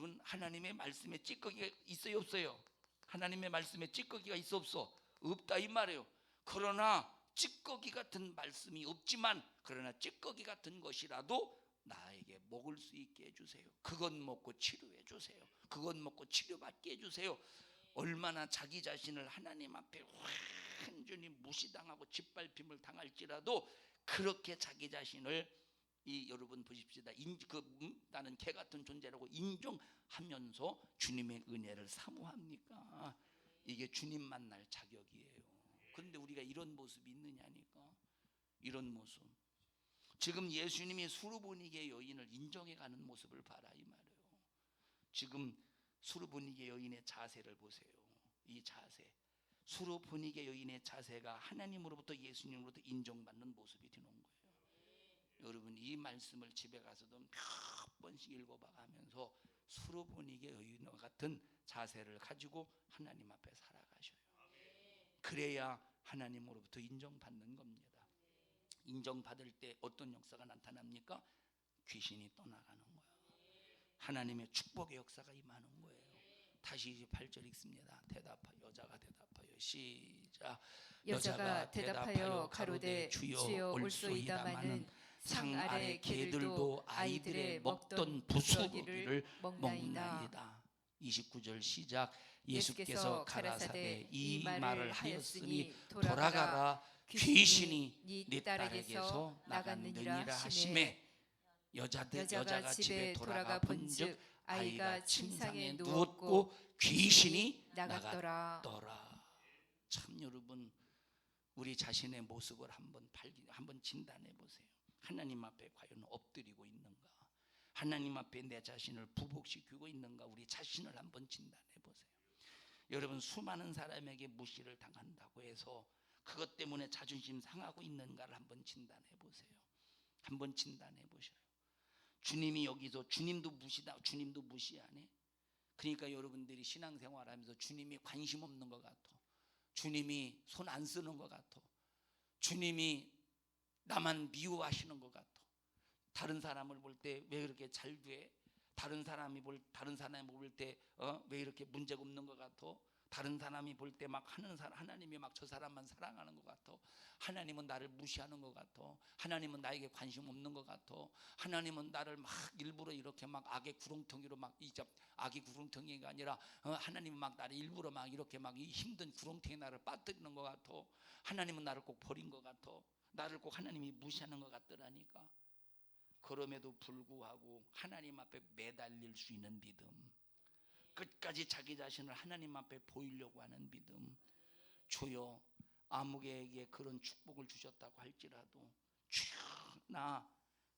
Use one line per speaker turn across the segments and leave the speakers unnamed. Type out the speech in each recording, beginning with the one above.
여러분, 하나님의 말씀에 찌꺼기가 있어요, 없어요? 하나님의 말씀에 찌꺼기가 있어, 없어? 없다 이 말이에요. 그러나 찌꺼기 같은 말씀이 없지만, 그러나 찌꺼기 같은 것이라도 나에게 먹을 수 있게 해주세요. 그것 먹고 치료해 주세요. 그것 먹고 치료받게 해주세요. 얼마나 자기 자신을 하나님 앞에 완전히 무시당하고 짓밟힘을 당할지라도 그렇게 자기 자신을 여러분 보십시다. 나는 개 같은 존재라고 인정하면서 주님의 은혜를 사모합니까? 이게 주님 만날 자격이에요. 그런데 우리가 이런 모습이 있느냐니까. 이런 모습. 지금 예수님이 수르보니게 여인을 인정해가는 모습을 봐라 이 말이에요. 지금 수르보니게 여인의 자세를 보세요. 이 자세, 수르보니게 여인의 자세가 하나님으로부터 예수님으로부터 인정받는 모습이 되는 거예요. 여러분, 이 말씀을 집에 가서도 몇 번씩 읽어봐가면서 수르보니게 여인과 같은 자세를 가지고 하나님 앞에 살아가셔요. 그래야 하나님으로부터 인정받는 겁니다. 인정받을 때 어떤 역사가 나타납니까? 귀신이 떠나가는 거예요. 하나님의 축복의 역사가 임하는 거예요. 다시 8절 읽습니다. 여자가 대답하여 시작.
여자가 대답하여 가로되 주여 올소이다마는 상 아래 개들도 아이들의 먹던 부스러기를 먹나이다.
29절 시작. 예수께서 가라사대 이 말을 하였으니 돌아가라, 귀신이 네 딸에게서 나갔느니라 하시매, 여자가 집에 돌아가 본즉 아이가 침상에 누웠고 귀신이 나갔더라. 참, 여러분, 우리 자신의 모습을 한번 진단해 보세요. 하나님 앞에 과연 엎드리고 있는가? 하나님 앞에 내 자신을 부복시키고 있는가? 우리 자신을 한번 진단해 보세요. 여러분, 수많은 사람에게 무시를 당한다고 해서 그것 때문에 자존심 상하고 있는가를 한번 진단해 보세요. 한번 진단해 보셔요. 주님이 여기서 주님도 무시하네. 그러니까 여러분들이 신앙생활하면서 주님이 관심 없는 것 같아. 주님이 손 안 쓰는 것 같아. 주님이 나만 미워하시는 것 같아. 다른 사람을 볼 때 왜 그렇게 잘 돼? 다른 사람이 볼 때 왜 이렇게 문제가 없는 것 같아? 다른 사람이 볼 때 막 하나님이 막 저 사람만 사랑하는 것 같아. 하나님은 나를 무시하는 것 같아. 하나님은 나에게 관심 없는 것 같아. 하나님은 나를 막 일부러 이렇게 막 악의 구렁텅이로 악의 구렁텅이가 아니라 하나님은 막 나를 일부러 막 이렇게 막 이 힘든 구렁텅이 나를 빠뜨리는 것 같아. 하나님은 나를 꼭 버린 것 같아. 나를 꼭 하나님이 무시하는 것 같더라니까. 그럼에도 불구하고 하나님 앞에 매달릴 수 있는 믿음, 끝까지 자기 자신을 하나님 앞에 보이려고 하는 믿음. 주여, 아무개에게 그런 축복을 주셨다고 할지라도 주여, 나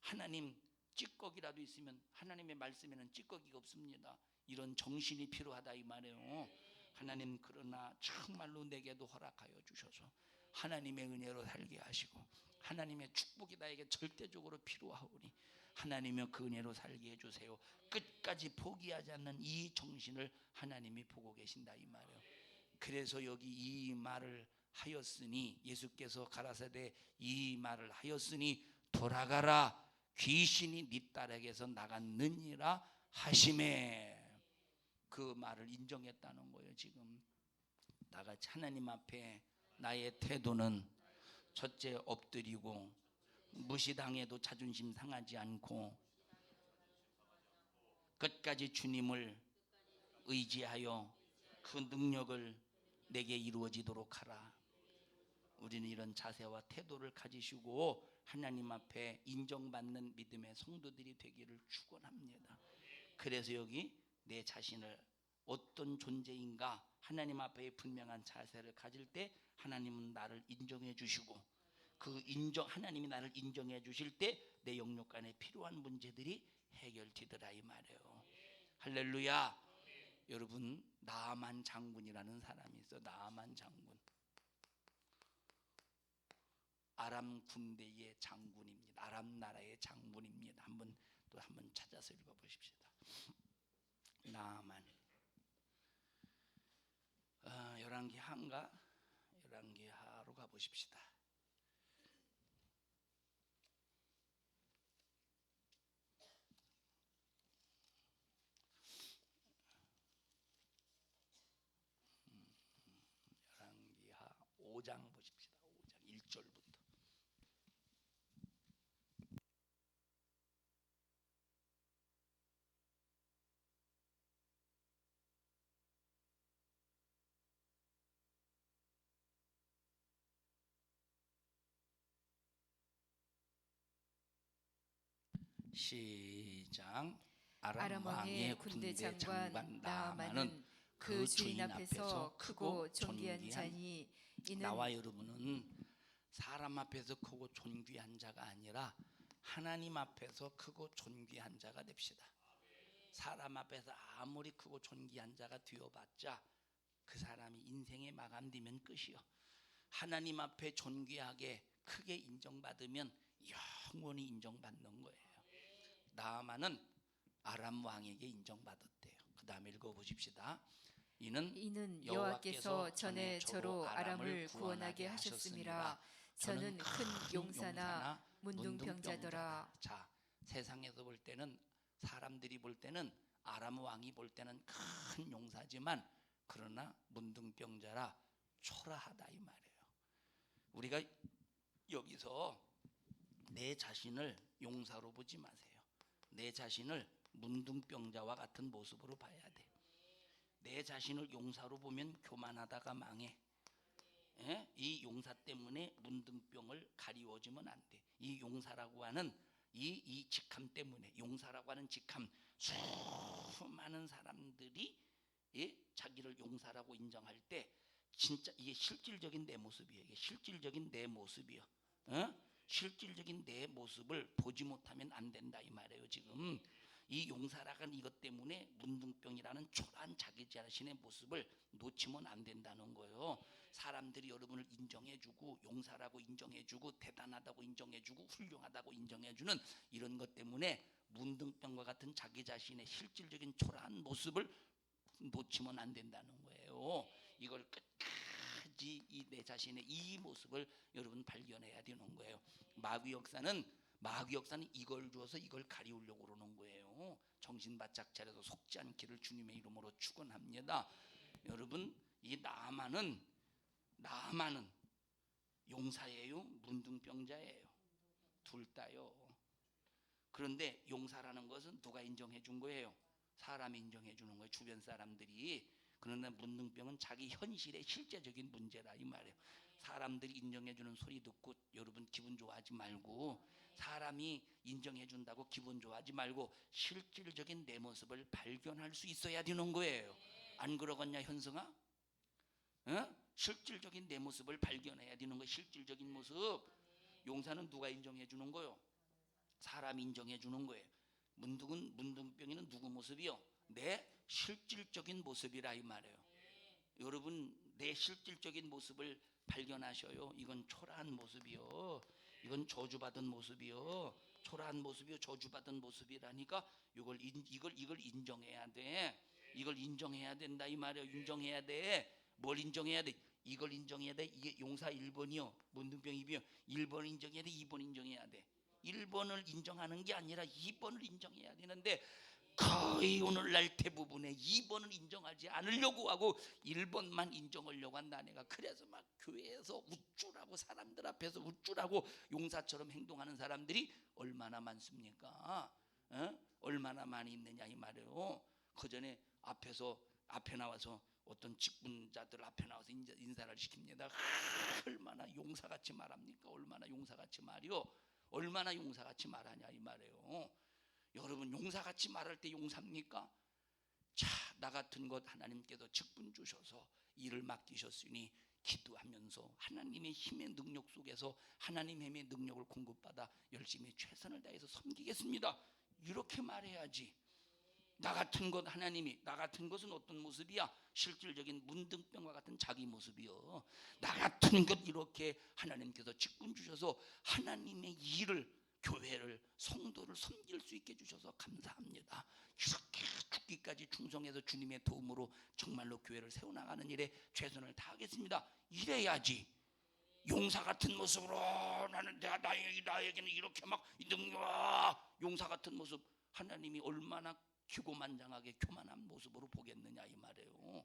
하나님 찌꺼기라도 있으면 하나님의 말씀에는 찌꺼기가 없습니다. 이런 정신이 필요하다 이 말이에요. 하나님, 그러나 정말로 내게도 허락하여 주셔서 하나님의 은혜로 살게 하시고 하나님의 축복이 나에게 절대적으로 필요하오니 하나님의 그 은혜로 살게 해주세요. 끝까지 포기하지 않는 이 정신을 하나님이 보고 계신다 이 말이에요. 그래서 여기 이 말을 하였으니, 예수께서 가라사대 이 말을 하였으니 돌아가라, 귀신이 네 딸에게서 나갔느니라 하심에, 그 말을 인정했다는 거예요. 지금 나같이 하나님 앞에 나의 태도는 첫째 엎드리고 무시당해도 자존심 상하지 않고 끝까지 주님을 의지하여 그 능력을 내게 이루어지도록 하라. 우리는 이런 자세와 태도를 가지시고 하나님 앞에 인정받는 믿음의 성도들이 되기를 축원합니다. 그래서 여기 내 자신을 어떤 존재인가 하나님 앞에 분명한 자세를 가질 때 하나님은 나를 인정해 주시고, 하나님이 나를 인정해 주실 때 내 영역 안에 필요한 문제들이 해결되더라 이 말이에요. 할렐루야. 여러분, 나만 장군이라는 사람이 있어. 나만 장군. 아람 군대의 장군입니다. 아람 나라의 장군입니다. 한번 찾아서 읽어보십시다. 나만. 열왕기하인가? 열왕기하로 가보십시다. 5장 보십시다. 5장 1절부터. 시작. 아람 왕의 군대 장관 나아만은 그 주인 앞에서 크고 존귀한 자니, 나와 여러분은 사람 앞에서 크고 존귀한 자가 아니라 하나님 앞에서 크고 존귀한 자가 됩시다. 사람 앞에서 아무리 크고 존귀한 자가 되어봤자 그 사람이 인생의 마감되면 끝이요. 하나님 앞에 존귀하게 크게 인정받으면 영원히 인정받는 거예요. 나아만은 아람 왕에게 인정받았대요. 그 다음에 읽어보십시다.
이는 여호와께서 전에 저로 아람을 구원하게 하셨음이라. 저는 큰 용사나 문둥병자더라.
자, 세상에서 볼 때는, 사람들이 볼 때는, 아람 왕이 볼 때는 큰 용사지만 그러나 문둥병자라 초라하다 이 말이에요. 우리가 여기서 내 자신을 용사로 보지 마세요. 내 자신을 문둥병자와 같은 모습으로 봐야 돼. 내 자신을 용사로 보면 교만하다가 망해. 이 용사 때문에 문둥병을 가리워주면 안 돼. 이 용사라고 하는 이 직함 때문에, 용사라고 하는 직함, 수많은 사람들이 자기를 용사라고 인정할 때 진짜 이게 실질적인 내 모습이에요. 이게 실질적인 내 모습이요. 실질적인 내 모습을 보지 못하면 안 된다 이 말이에요. 지금 이 용사라는 이것 때문에 문둥병이라는 초라한 자기 자신의 모습을 놓치면 안 된다는 거예요. 사람들이 여러분을 인정해주고 용사라고 인정해주고 대단하다고 인정해주고 훌륭하다고 인정해주는 이런 것 때문에 문둥병과 같은 자기 자신의 실질적인 초라한 모습을 놓치면 안 된다는 거예요. 이걸 끝까지 내 자신의 이 모습을 여러분 발견해야 되는 거예요. 마귀 역사는 이걸 주어서 이걸 가리우려고 그러는 거예요. 정신 바짝 차려서 속지 않기를 주님의 이름으로 축원합니다. 여러분, 이 나아만은 용사예요, 문둥병자예요? 둘 다요. 그런데 용사라는 것은 누가 인정해 준 거예요? 사람이 인정해 주는 거예요. 주변 사람들이. 그러나 문둥병은 자기 현실의 실제적인 문제라 이 말이에요. 사람들이 인정해 주는 소리 듣고 여러분 기분 좋아하지 말고, 사람이 인정해 준다고 기분 좋아하지 말고 실질적인 내 모습을 발견할 수 있어야 되는 거예요. 안 그러겠냐 현승아? 실질적인 내 모습을 발견해야 되는 거예요. 실질적인 모습. 용사는 누가 인정해 주는 거예요? 사람이 인정해 주는 거예요. 문둥병이는 누구 모습이요? 내 실질적인 모습이라 이 말이에요. 여러분, 내 실질적인 모습을 발견하셔요. 이건 초라한 모습이요. 이건 저주받은 모습이요. 초라한 모습이요. 저주받은 모습이라니까 이걸 인정해야 돼. 이걸 인정해야 된다 이 말이에요. 인정해야 돼. 뭘 인정해야 돼? 이걸 인정해야 돼. 이게 용사 1번이요. 문둥병 2번이요. 1번 인정해야 돼. 2번 인정해야 돼. 1번을 인정하는 게 아니라 2번을 인정해야 되는데 거의 오늘날 대부분의 2번을 인정하지 않으려고 하고 1번만 인정하려고 한다. 내가 그래서 막 교회에서 우쭐하고 사람들 앞에서 우쭐하고 용사처럼 행동하는 사람들이 얼마나 많습니까? 얼마나 많이 있느냐 이 말이에요. 그 전에 앞에 나와서 어떤 직분자들 앞에 나와서 인사를 시킵니다. 얼마나 용사같이 말합니까? 얼마나 용사같이 말이요. 얼마나 용사같이 말하냐 이 말이에요. 여러분, 용사같이 말할 때 용사입니까? 자, 나 같은 것 하나님께서 직분 주셔서 일을 맡기셨으니 기도하면서 하나님의 힘의 능력 속에서 하나님의 힘의 능력을 공급받아 열심히 최선을 다해서 섬기겠습니다. 이렇게 말해야지. 나 같은 것 하나님이, 나 같은 것은 어떤 모습이야? 실질적인 문둥병과 같은 자기 모습이요. 나 같은 것 이렇게 하나님께서 직분 주셔서 하나님의 일을, 교회를, 성도를 섬길 수 있게 주셔서 감사합니다. 이렇게 죽기까지 충성해서 주님의 도움으로 정말로 교회를 세워나가는 일에 최선을 다하겠습니다. 이래야지. 용사 같은 모습으로 나는 나에게는 이렇게 막 용사 같은 모습, 하나님이 얼마나 기고만장하게 교만한 모습으로 보겠느냐 이 말이에요.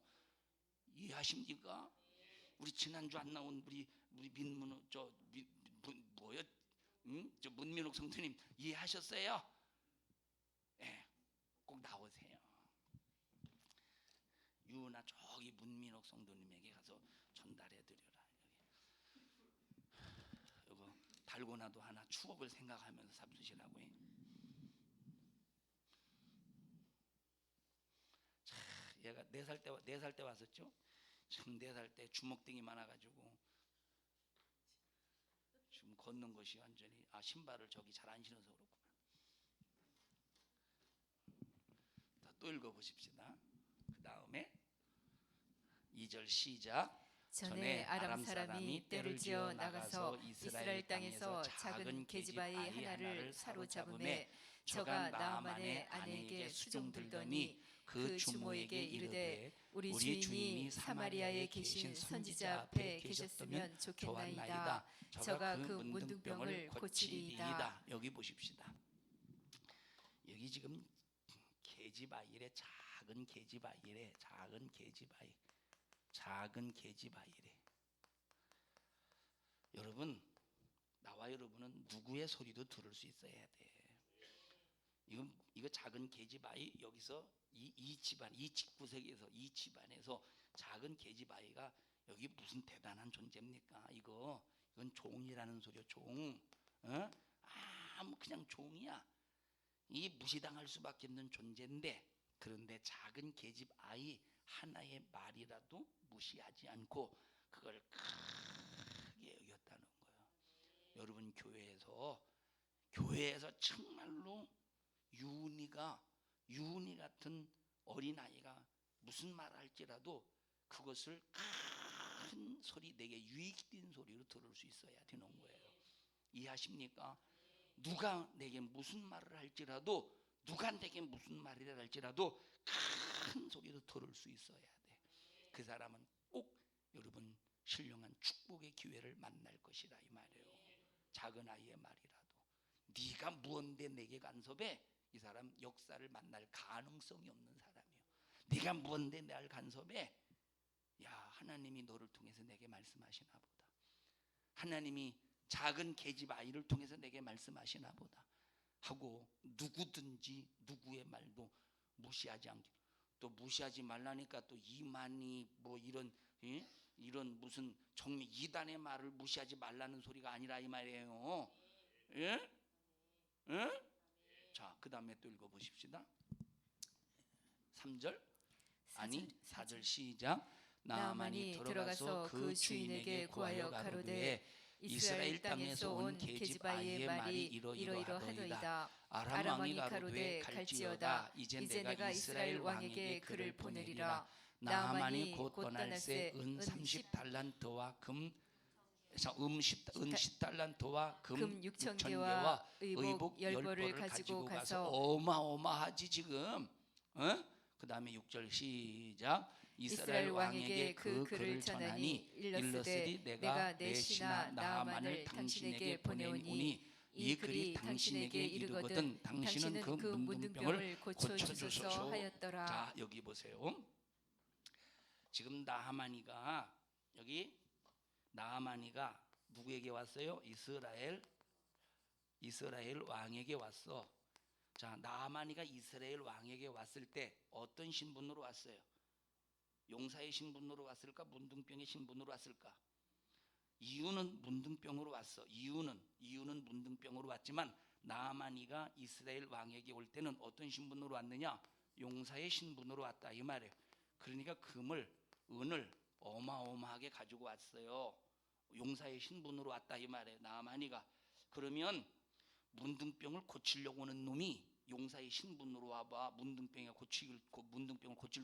이해하십니까? 우리 지난주 안 나온 우리 민문호 뭐요? 저 문민옥 성도님 이해하셨어요? 예, 꼭 나오세요. 유나 저기 문민옥 성도님에게 가서 전달해 드려라. 이거 달고나도 하나 추억을 생각하면서 잡수시라고 해. 자, 얘가 4살 때 왔었죠. 참 4살 때 주먹등이 많아가지고 지금 걷는 것이 완전히 신발을 저기 잘 안 신어서 그렇구나. 또 읽어보십시다. 그 다음에 2절 시작.
전에 아람 사람이 떼를 지어 나가서 이스라엘 땅에서 작은 계집아이 하나를 사로잡음에 저가 나아만의 아내에게 수종들더니 그 주모에게 이르되 우리 주인이 사마리아에 계신 선지자 앞에 계셨으면 좋겠나이다. 저가 그 문둥병을 고치리이다.
여기 보십시다. 여기 지금 계집아이래. 작은 계집아이래. 작은 계집아이래. 여러분, 나와 여러분은 누구의 소리도 들을 수 있어야 돼. 이거 작은 계집아이. 여기서 이 집안, 이 집구석에서, 이 집안에서 작은 계집아이가 여기 무슨 대단한 존재입니까? 이건 종이라는 소리요. 종. 그냥 종이야. 이 무시당할 수밖에 없는 존재인데, 그런데 작은 계집아이 하나의 말이라도 무시하지 않고 그걸 크게 여겼다는 거예요. 여러분, 교회에서 정말로 유은이 같은 어린아이가 무슨 말을 할지라도 그것을 큰 소리, 내게 유익된 소리로 들을 수 있어야 되는 거예요. 이해하십니까? 누가 내게 무슨 말을 할지라도, 누가 내게 무슨 말이라 할지라도 큰 소리로 들을 수 있어야 돼. 그 사람은 꼭 여러분 신령한 축복의 기회를 만날 것이라 이 말이에요. 작은 아이의 말이라도. 네가 무언데 내게 간섭해? 이 사람 역사를 만날 가능성이 없는 사람이에요. 네가 무언데 날 간섭해? 야, 하나님이 너를 통해서 내게 말씀하시나 보다. 하나님이 작은 계집 아이를 통해서 내게 말씀하시나 보다 하고, 누구든지 누구의 말도 무시하지 않게. 또 무시하지 말라니까 또 이만희 뭐 이런 무슨 정리 이단의 말을 무시하지 말라는 소리가 아니라 이 말이에요. 예? 예? 자, 그 다음에 또 읽어보십시다. 3절 4절 시작. 나아만이 들어가서 그 주인에게 구하여 가로되 이스라엘 땅에서 온 계집아이의 말이 이러이러하더이다. 아람 왕이 가로되 갈지어다. 이제 내가 이스라엘 왕에게 그를 보내리라. 나아만이 곧 떠날새 은 30달란트와 금 10달란트와 금 6,000개와 의복 10벌을 가지고 가서, 어마어마하지 지금. 그 다음에 6절 시작. 이스라엘 왕에게 그 글을 전하니 일러스되 내가 내 신하 나아만을 당신에게 보내오니 이 글이 당신에게 이르거든 당신은 그 문둥병을 고쳐주소서 하였더라. 자, 여기 보세요. 지금 나아만이가 누구에게 왔어요? 이스라엘 왕에게 왔어. 자, 나아만이가 이스라엘 왕에게 왔을 때 어떤 신분으로 왔어요? 용사의 신분으로 왔을까? 문둥병의 신분으로 왔을까? 이유는 문둥병으로 왔어. 이유는 문둥병으로 왔지만 나아만이가 이스라엘 왕에게 올 때는 어떤 신분으로 왔느냐? 용사의 신분으로 왔다 이 말이에요. 그러니까 은을 어마어마하게 가지고 왔어요. 용사의 신분으로 왔다 이 말이에요. 나아만이가. 그러면 문둥병을 고치려고 오는 놈이 용사의 신분으로 와봐. 문둥병을 고칠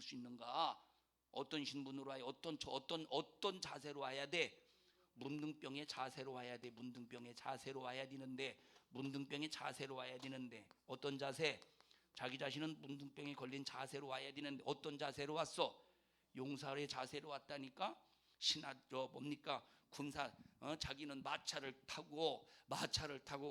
수 있는가? 어떤 신분으로 와야, 어떤 자세로 와야 돼? 문둥병의 자세로 와야 돼. 문둥병의 자세로 와야 되는데 어떤 자세? 자기 자신은 문둥병에 걸린 자세로 와야 되는데 어떤 자세로 왔어? 용사의 자세로 왔다니까. 뭡니까? 군사, 자기는 마차를 타고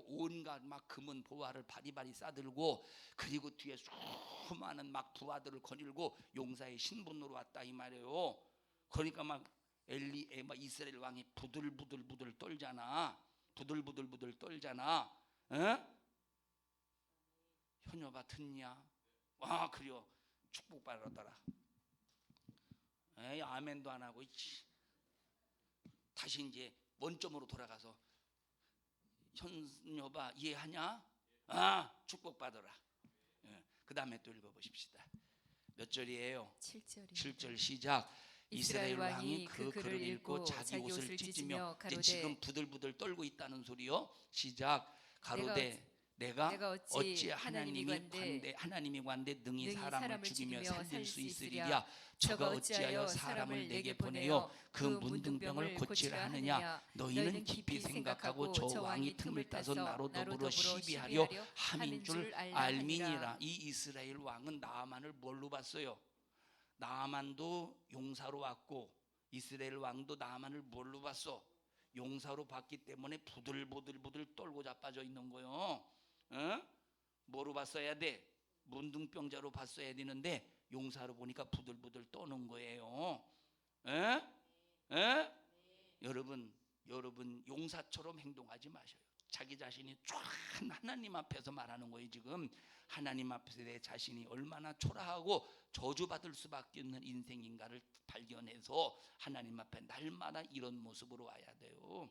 온갖 막 금은 보화를 바리바리 싸들고, 그리고 뒤에 수많은 막 부하들을 거닐고 용사의 신분으로 왔다 이 말이에요. 그러니까 막 이스라엘 왕이 부들부들 떨잖아. 부들부들 떨잖아. 어? 현여봐 듣냐? 아 그래요. 축복받았더라. 에이 아멘도 안 하고 다시 이제 원점으로 돌아가서 현여봐 이해하냐? 아 축복받아라. 그 다음에 또 읽어보십시다. 몇 절이에요? 7절 시작. 이스라엘 왕이 그 글을 읽고 자기 옷을 찢으며 이제 지금 부들부들 떨고 있다는 소리요. 시작. 가로되 내가 어찌 하나님이 관대 능히 사람을 죽이며 살릴 수 있으리랴. 저가 어찌하여 사람을 내게 보내요 그 문둥병을 고치라 하느냐. 너희는 깊이 생각하고 저 왕이 틈을 따서 나로 더불어 시비하려 함인 줄 알미니라. 이 이스라엘 왕은 나아만을 뭘로 봤어요? 나아만도 용사로 왔고 이스라엘 왕도 나아만을 뭘로 봤어? 용사로 봤기 때문에 부들부들 떨고 자빠져 있는 거요. 뭐로 봤어야 돼? 문둥병자로 봤어야 되는데 용사로 보니까 부들부들 떠는 거예요. 여러분 용사처럼 행동하지 마셔요. 자기 자신이 쫙 하나님 앞에서 말하는 거예요. 지금 하나님 앞에서 내 자신이 얼마나 초라하고 저주받을 수밖에 없는 인생인가를 발견해서 하나님 앞에 날마다 이런 모습으로 와야 돼요.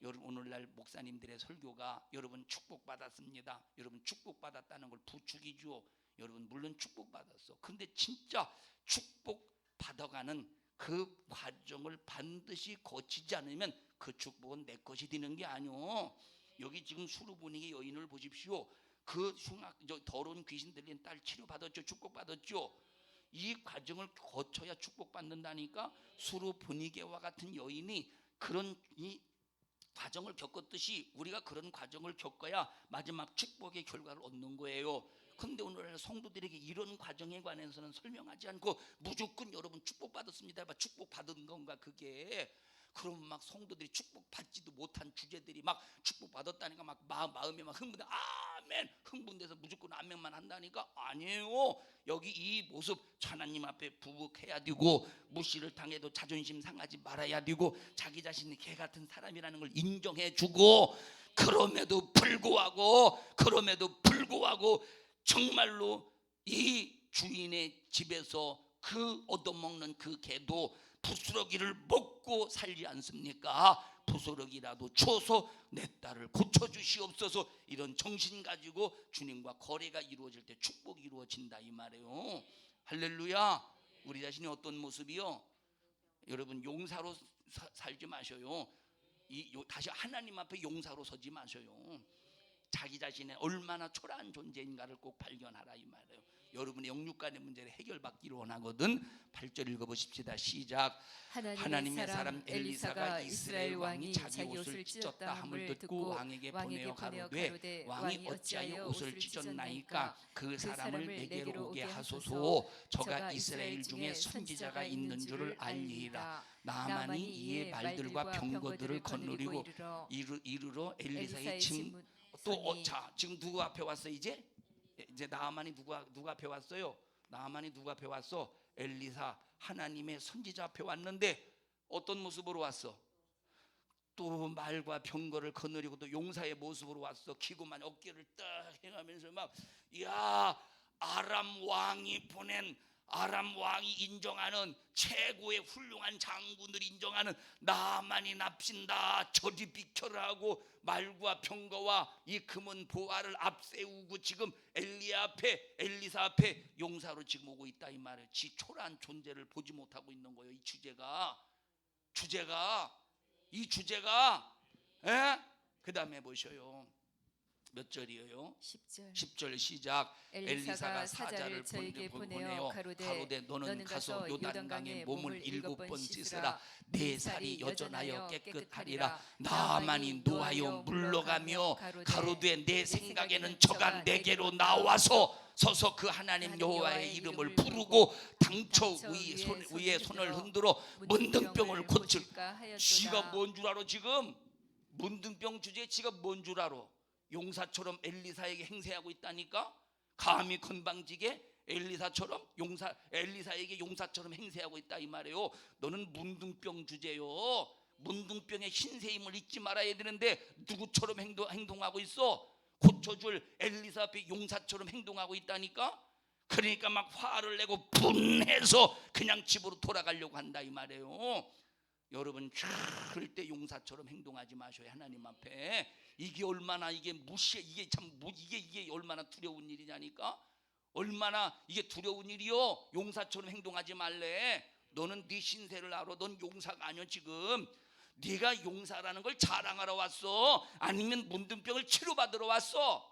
여러분 오늘날 목사님들의 설교가 여러분 축복받았습니다. 여러분 축복받았다는 걸 부축이죠. 여러분 물론 축복받았어. 근데 진짜 축복받아가는 그 과정을 반드시 거치지 않으면 그 축복은 내 것이 되는 게 아니오. 여기 지금 수루분위기 여인을 보십시오. 그 더러운 귀신 들린 딸 치료받았죠. 축복받았죠. 이 과정을 거쳐야 축복받는다니까. 수루분위기와 같은 여인이 그런 이 과정을 겪었듯이 우리가 그런 과정을 겪어야 마지막 축복의 결과를 얻는 거예요. 근데 오늘 성도들에게 이런 과정에 관해서는 설명하지 않고 무조건 여러분 축복받았습니다. 축복받은 건가 그게? 그럼 막 성도들이 축복받지도 못한 주제들이 막 축복받았다니까 막 마음에 막 흥분돼. 아멘 흥분돼서 무조건 아멘만 한다니까? 아니에요. 여기 이 모습 하나님 앞에 부복해야 되고 무시를 당해도 자존심 상하지 말아야 되고 자기 자신이 개 같은 사람이라는 걸 인정해 주고 그럼에도 불구하고 정말로 이 주인의 집에서 그 얻어먹는 그 개도 부스러기를 먹고 살지 않습니까? 부스러기라도 줘서 내 딸을 고쳐주시옵소서. 이런 정신 가지고 주님과 거래가 이루어질 때 축복이 이루어진다 이 말이에요. 할렐루야. 우리 자신이 어떤 모습이요? 여러분 용사로 살지 마셔요. 다시 하나님 앞에 용사로 서지 마셔요. 자기 자신의 얼마나 초라한 존재인가를 꼭 발견하라 이 말이에요. 여러분의 영육간의 문제를 해결받기를 원하거든. 8절 읽어보십시다. 시작. 하나님의 사람 엘리사가 이스라엘 왕이 자기 옷을 찢었다 함을 듣고 왕에게 보내어 가로되 왕이 어찌하여 옷을 찢었나이까? 그 사람을 내게로 오게 하소서. 저가 이스라엘 중에 선지자가 있는 줄을 알리이라. 나아만이 이에 말들과 병거들을 거느리고 이르러 엘리사의 짐 자 지금 누구 앞에 왔어? 이제 나아만이 누가 앞에 왔어요? 나아만이 누가 앞에 왔어? 엘리사 하나님의 선지자 앞에 왔는데 어떤 모습으로 왔어? 또 말과 병거를 거느리고 또 용사의 모습으로 왔어. 기고만 어깨를 딱 행하면서 막 야 아람 왕이 보낸 아람 왕이 인정하는 최고의 훌륭한 장군들이 인정하는 나만이 납신다 저리 비켜라 하고 말과 병거와 이 금은 보화를 앞세우고 지금 엘리사 앞에 용사로 지금 오고 있다 이 말이에요. 지 초라한 존재를 보지 못하고 있는 거예요. 이 주제가 그 다음에 보셔요. 몇 절이에요? 10절 시작. 엘리사가 사자를 보내어 가로되 너는 가서 요단강에 몸을 7번 씻으라. 내 살이 여전하여 깨끗하리라. 나아만이 노하여 물러가며 가로되 내 생각에는 저가 내게로 나와서 서서 그 하나님 여호와의 이름을 부르고 당초 위에 손을 흔들어 문둥병을 고칠까. 지가 뭔 줄 알아? 지금 문둥병 주제에 지가 뭔 줄 알아? 용사처럼 엘리사에게 행세하고 있다니까. 감히 건방지게 엘리사처럼 엘리사에게 용사처럼 행세하고 있다 이 말이에요. 너는 문둥병 주제요. 문둥병의 신세임을 잊지 말아야 되는데 누구처럼 행동하고 있어? 고쳐줄 엘리사 앞에 용사처럼 행동하고 있다니까. 그러니까 막 화를 내고 분해서 그냥 집으로 돌아가려고 한다 이 말이에요. 여러분 절대 용사처럼 행동하지 마셔요. 하나님 앞에 이게 얼마나 이게 얼마나 두려운 일이냐니까. 얼마나 이게 두려운 일이요. 용사처럼 행동하지 말래. 너는 네 신세를 알아. 넌 용사가 아니야. 지금 네가 용사라는 걸 자랑하러 왔어? 아니면 문둥병을 치료받으러 왔어?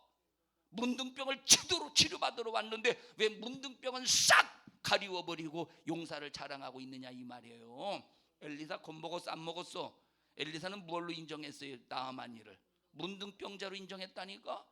문둥병을 제대로 치료받으러 왔는데 왜 문둥병은 싹 가리워버리고 용사를 자랑하고 있느냐 이 말이에요. 엘리사 겁먹었어 안 먹었어? 엘리사는 뭘로 인정했어요? 나아만이를 문둥병자로 인정했다니까.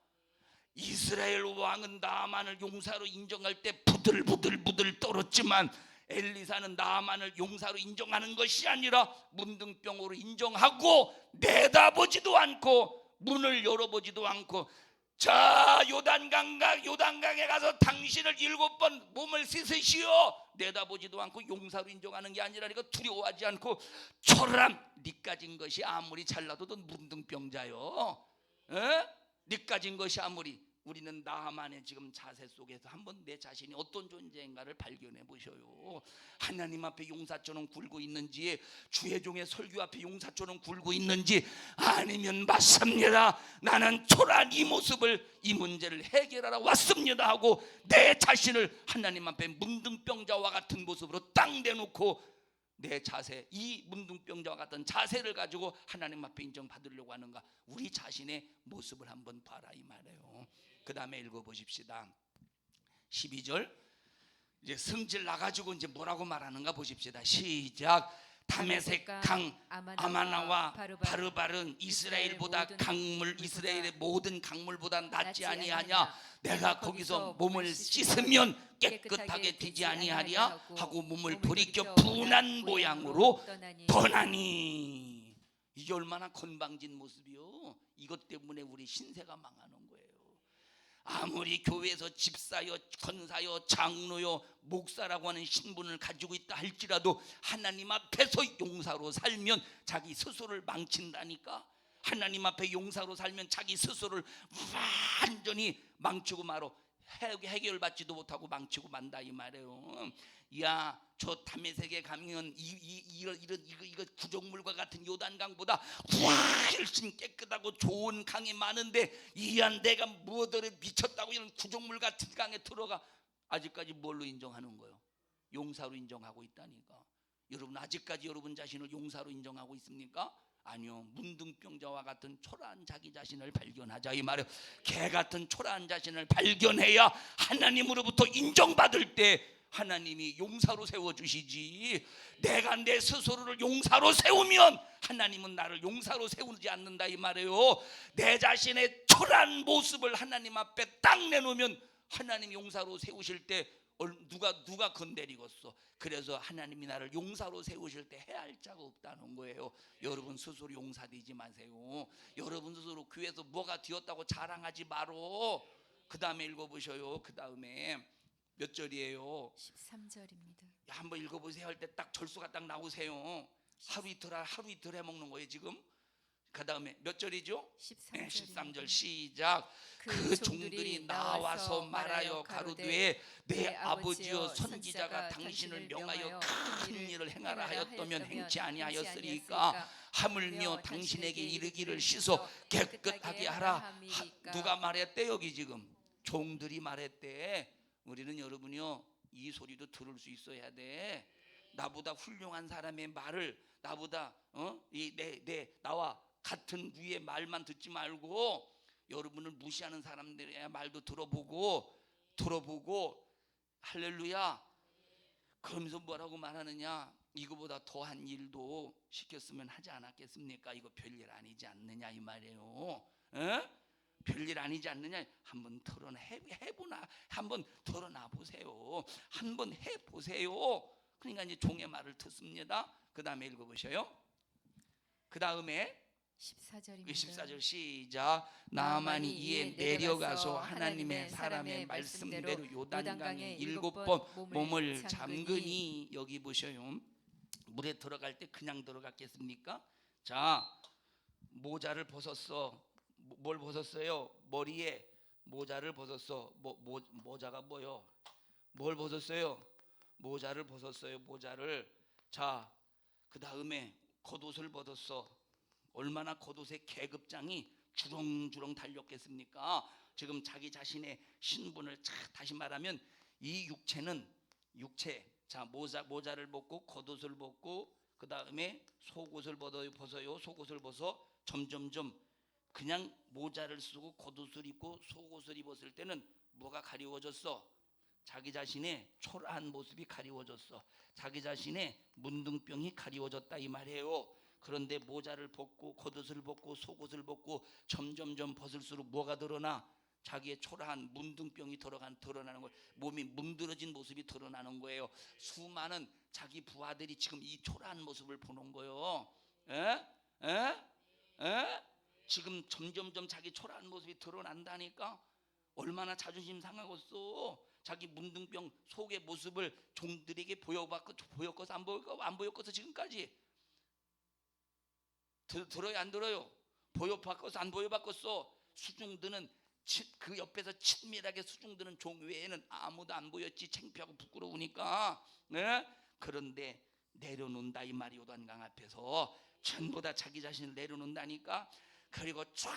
이스라엘 왕은 나아만을 용사로 인정할 때 부들부들 떨었지만 엘리사는 나아만을 용사로 인정하는 것이 아니라 문둥병으로 인정하고 내다보지도 않고 문을 열어보지도 않고, 자 요단강에 가서 당신을 7번 몸을 씻으시오. 내다보지도 않고 용사로 인정하는 게 아니라니까. 두려워하지 않고 초람 네 가진 것이 아무리 잘나도 넌 문둥병자요. 네 가진 것이 아무리. 우리는 나만의 지금 자세 속에서 한번 내 자신이 어떤 존재인가를 발견해 보셔요. 하나님 앞에 용사처럼 굴고 있는지, 주의 종의 설교 앞에 용사처럼 굴고 있는지, 아니면 맞습니다, 나는 초라한 이 모습을, 이 문제를 해결하러 왔습니다 하고 내 자신을 하나님 앞에 문둥병자와 같은 모습으로 딱 내놓고 내 자세, 이 문둥병자와 같은 자세를 가지고 하나님 앞에 인정받으려고 하는가. 우리 자신의 모습을 한번 봐라 이 말이에요. 그 다음에 읽어보십시다. 12절 이제 성질 나가지고 이제 뭐라고 말하는가 보십시다. 시작. 다메섹 강 아마나와 바르발은 이스라엘보다 이스라엘의 모든 강물보다 낫지 아니하냐. 내가 거기서 몸을 씻으면 깨끗하게 되지 아니하랴 하고 몸을 돌이켜 분한 모양으로 떠나니. 이게 얼마나 건방진 모습이요. 이것 때문에 우리 신세가 망하는 거예요. 아무리 교회에서 집사여, 권사여, 장로여, 목사라고 하는 신분을 가지고 있다 할지라도 하나님 앞에서 용사로 살면 자기 스스로를 망친다니까. 하나님 앞에 용사로 살면 자기 스스로를 완전히 망치고 말어. 해결받지도 못하고 망치고 만다 이 말이에요. 야, 저 다메섹에 가면 이거 구정물과 같은 요단강보다 훨씬 깨끗하고 좋은 강이 많은데, 이한 내가 무엇들에 미쳤다고 이런 구정물 같은 강에 들어가. 아직까지 뭘로 인정하는 거예요? 용사로 인정하고 있다니까. 여러분 아직까지 여러분 자신을 용사로 인정하고 있습니까? 아니요. 문둥병자와 같은 초라한 자기 자신을 발견하자 이 말이에요. 개 같은 초라한 자신을 발견해야 하나님으로부터 인정받을 때 하나님이 용사로 세워주시지. 내가 내 스스로를 용사로 세우면 하나님은 나를 용사로 세우지 않는다 이 말이에요. 내 자신의 초라한 모습을 하나님 앞에 딱 내놓으면 하나님 용사로 세우실 때 누가 건드리겠어. 그래서 하나님이 나를 용사로 세우실 때 해야 할 자가 없다는 거예요. 여러분 스스로 용사되지 마세요. 여러분 스스로 교회에서 뭐가 되었다고 자랑하지 마로. 그 다음에 읽어보셔요. 그 다음에 몇 절이에요?
13절입니다.
한번 읽어보세요 할 때 딱 절수가 딱 나오세요. 하루 이틀 해먹는 거예요 지금. 그 다음에 몇 절이죠?
13절.
13절 시작. 그 종들이 나와서 말하여 가로되 내 아버지여 선지자가 당신을 명하여 큰 일을 행하라 하였다면 행치 아니하였으리까. 하물며 당신에게 이르기를 씻어 깨끗하게 하라. 누가 말했대? 여기 지금 종들이 말했대. 우리는 여러분이요 이 소리도 들을 수 있어야 돼. 나보다 훌륭한 사람의 말을, 나보다 나와 같은 위의 말만 듣지 말고 여러분을 무시하는 사람들의 말도 들어보고 할렐루야. 그러면서 뭐라고 말하느냐. 이거보다 더한 일도 시켰으면 하지 않았겠습니까? 이거 별일 아니지 않느냐 이 말이에요. 별일 아니지 않느냐. 한번 한번 털어놔 보세요. 한번 해보세요. 그러니까 이제 종의 말을 듣습니다. 그 다음에 읽어보셔요. 그 다음에
14절입니다.
14절 시작. 나만이 이에 내려가서 하나님의 사람의 말씀대로 요단강에 7번 몸을 잠그니. 여기 보셔요. 물에 들어갈 때 그냥 들어갔겠습니까? 자, 모자를 벗었어. 뭘 벗었어요? 머리에 모자를 벗었어. 모자가 뭐요? 뭘 벗었어요? 모자를 벗었어요. 모자를. 자, 그 다음에 겉옷을 벗었어. 얼마나 겉옷의 계급장이 주렁주렁 달렸겠습니까? 지금 자기 자신의 신분을 다시 말하면 이 육체는 육체. 자, 모자를 벗고 겉옷을 벗고 그 다음에 속옷을 벗어요. 속옷을 벗어 점점점 그냥 모자를 쓰고 겉옷을 입고 속옷을 입었을 때는 뭐가 가리워졌어? 자기 자신의 초라한 모습이 가리워졌어. 자기 자신의 문둥병이 가리워졌다 이 말이에요. 그런데 모자를 벗고 겉옷을 벗고 속옷을 벗고 점점점 벗을수록 뭐가 드러나? 자기의 초라한 문둥병이 드러나는 거예요. 몸이 뭉들어진 모습이 드러나는 거예요. 수많은 자기 부하들이 지금 이 초라한 모습을 보는 거예요. 지금 점점점 자기 초라한 모습이 드러난다니까. 얼마나 자존심 상하겠어. 자기 문둥병 속의 모습을 종들에게 보였겠어 안 보였겠어 지금까지. 들어요 안 들어요? 보여봤겠어 안 보여봤겠어? 수중드는 그 옆에서 친밀하게 수중드는 종 외에는 아무도 안 보였지. 창피하고 부끄러우니까. 네? 그런데 내려놓는다 이 말이. 요단강 앞에서 전부 다 자기 자신을 내려놓는다니까. 그리고 쫙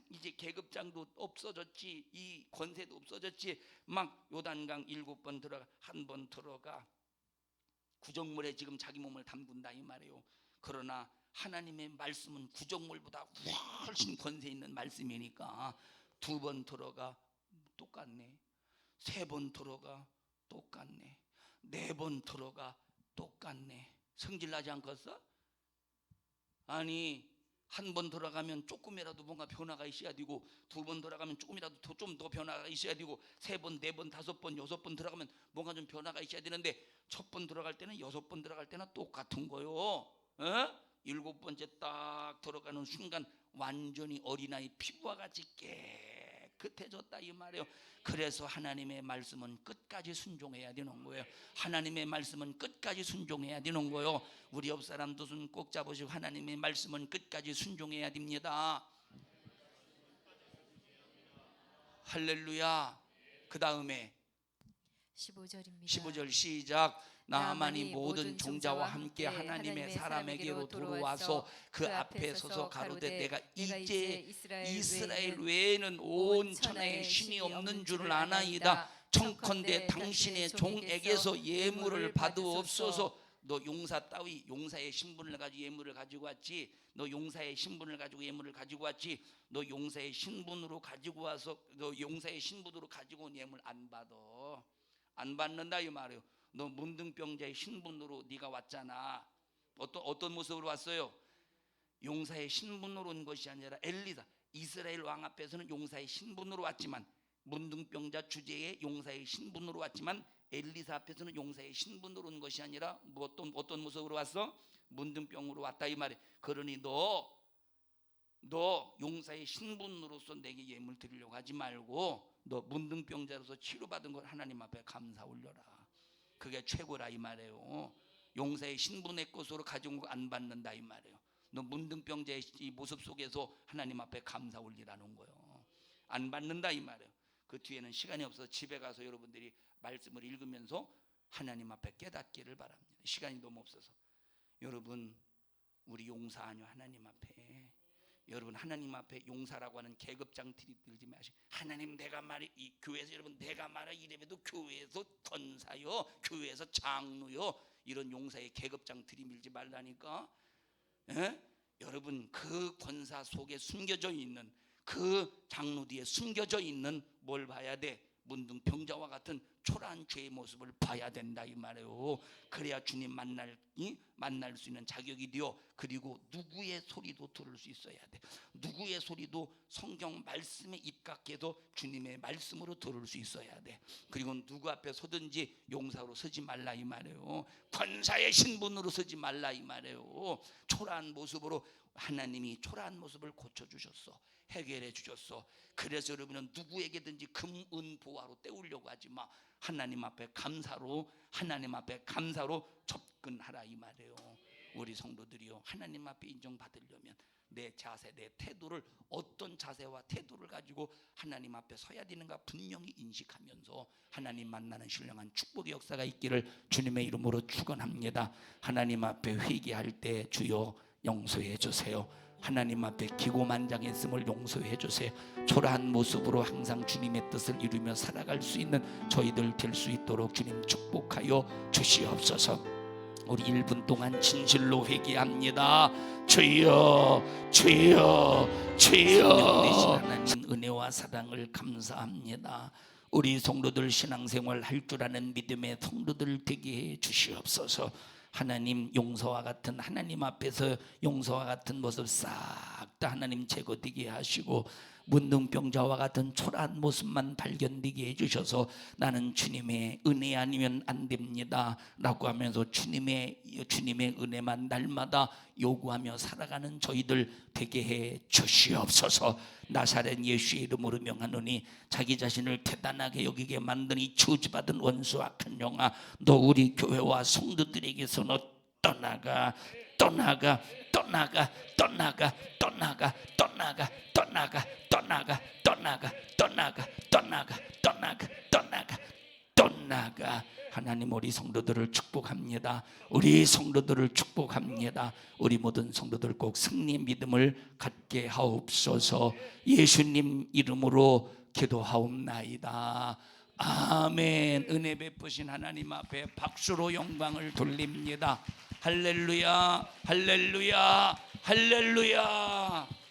이제 계급장도 없어졌지. 이 권세도 없어졌지. 막 요단강 7번 들어가, 한 번 들어가 구정물에 지금 자기 몸을 담근다 이 말이에요. 그러나 하나님의 말씀은 구정물보다 훨씬 권세 있는 말씀이니까 2번 들어가 똑같네. 3번 들어가 똑같네. 4번 들어가 똑같네. 성질나지 않겠어? 아니, 한 번 들어가면 조금이라도 뭔가 변화가 있어야 되고, 2번 들어가면 조금이라도 좀 더 변화가 있어야 되고, 3번, 4번, 5번, 6번 들어가면 뭔가 좀 변화가 있어야 되는데, 첫 번 들어갈 때는 6번 들어갈 때는 똑같은 거요. 7번째 딱 들어가는 순간 완전히 어린아이 피부와 같이 깨끗해졌다 이 말이에요. 그래서 하나님의 말씀은 끝까지 순종해야 되는 거예요. 하나님의 말씀은 끝까지 순종해야 되는 거예요. 우리 옆 사람 두 손 꼭 잡으시고 하나님의 말씀은 끝까지 순종해야 됩니다. 할렐루야. 그 다음에
15절입니다.
15절 시작. 나만이 모든 종자와 함께 하나님의 사람에게로 돌아와서 그 앞에 서서 가로되 내가 이제 이스라엘 외에는 온 천하에 신이 없는 줄을 아나이다. 청컨대 당신의 종에게서 예물을 받으옵소서. 너 용사 따위 용사의 신분을 가지고 예물을 가지고 왔지. 너 용사의 신분을 가지고 예물을 가지고 왔지. 너 용사의 신분으로 가지고 와서 너 용사의 신분으로 가지고 온 예물 안 받아. 안 받는다 이 말이에요. 너 문둥병자의 신분으로 네가 왔잖아. 어떤 모습으로 왔어요? 용사의 신분으로 온 것이 아니라 엘리사 이스라엘 왕 앞에서는 용사의 신분으로 왔지만, 문둥병자 주제의 용사의 신분으로 왔지만 엘리사 앞에서는 용사의 신분으로 온 것이 아니라 어떤 모습으로 왔어? 문둥병으로 왔다 이 말이에요. 그러니 너 용사의 신분으로서 내게 예물 드리려고 하지 말고 너 문둥병자로서 치료받은 걸 하나님 앞에 감사 올려라. 그게 최고라 이 말이에요. 용사의 신분의 것으로 가져온 거 안 받는다 이 말이에요. 너 문둥병자의 이 모습 속에서 하나님 앞에 감사 올리라는 거예요. 안 받는다 이 말이에요. 그 뒤에는 시간이 없어서 집에 가서 여러분들이 말씀을 읽으면서 하나님 앞에 깨닫기를 바랍니다. 시간이 너무 없어서. 여러분, 우리 용사 아니요 하나님 앞에. 여러분, 하나님 앞에 용사라고 하는 계급장 들지 마시고, 하나님 내가 말이 이 교회에서 여러분 내가 말하 이래봬도 교회에서 권사요, 교회에서 장로요, 이런 용사의 계급장 들이밀지 말라니까. 여러분, 그 권사 속에 숨겨져 있는 그 장로 뒤에 숨겨져 있는 뭘 봐야 돼? 문둥병자와 같은 초라한 죄의 모습을 봐야 된다 이 말이에요. 그래야 주님 만날 수 있는 자격이 되어, 그리고 누구의 소리도 들을 수 있어야 돼. 누구의 소리도 성경 말씀에 입각해도 주님의 말씀으로 들을 수 있어야 돼. 그리고 누구 앞에 서든지 용사로 서지 말라 이 말이에요. 권사의 신분으로 서지 말라 이 말이에요. 초라한 모습으로, 하나님이 초라한 모습을 고쳐주셨어. 해결해 주셨어. 그래서 여러분은 누구에게든지 금은 보화로 때우려고 하지 마. 하나님 앞에 감사로 접근하라 이 말이에요. 우리 성도들이요, 하나님 앞에 인정받으려면 내 자세, 내 태도를, 어떤 자세와 태도를 가지고 하나님 앞에 서야 되는가 분명히 인식하면서 하나님 만나는 신령한 축복의 역사가 있기를 주님의 이름으로 축원합니다. 하나님 앞에 회개할 때 주여 용서해 주세요. 하나님 앞에 기고만장했음을 용서해 주세요. 초라한 모습으로 항상 주님의 뜻을 이루며 살아갈 수 있는 저희들 될 수 있도록 주님 축복하여 주시옵소서. 우리 1분 동안 진실로 회개합니다. 주여 주여 주여. 되신 하나님 은혜와 사랑을 감사합니다. 우리 성도들 신앙생활 할 줄 아는 믿음의 성도들 되게 해 주시옵소서. 하나님 용서와 같은, 하나님 앞에서 용서와 같은 모습 싹 다 하나님 제거되게 하시고, 문둥병자와 같은 초라한 모습만 발견되게 해주셔서 나는 주님의 은혜 아니면 안 됩니다 라고 하면서 주님의 은혜만 날마다 요구하며 살아가는 저희들 되게 해 주시옵소서. 나사렛 예수의 이름으로 명하노니 자기 자신을 대단하게 여기게 만든 이 저주받은 원수 악한 영아, 너 우리 교회와 성도들에게서 너 떠나가 떠나가 떠나가 떠나가 떠나가 떠나가 떠나가 떠나가 떠나가 떠나가 떠나가 떠나가 떠나가 떠나가. 하나님 우리 성도들을 축복합니다. 우리 성도들을 축복합니다. 우리 모든 성도들 꼭 승리의 믿음을 갖게 하옵소서. 예수님 이름으로 기도하옵나이다. 아멘. 은혜 베푸신 하나님 앞에 박수로 영광을 돌립니다. 할렐루야 할렐루야 할렐루야.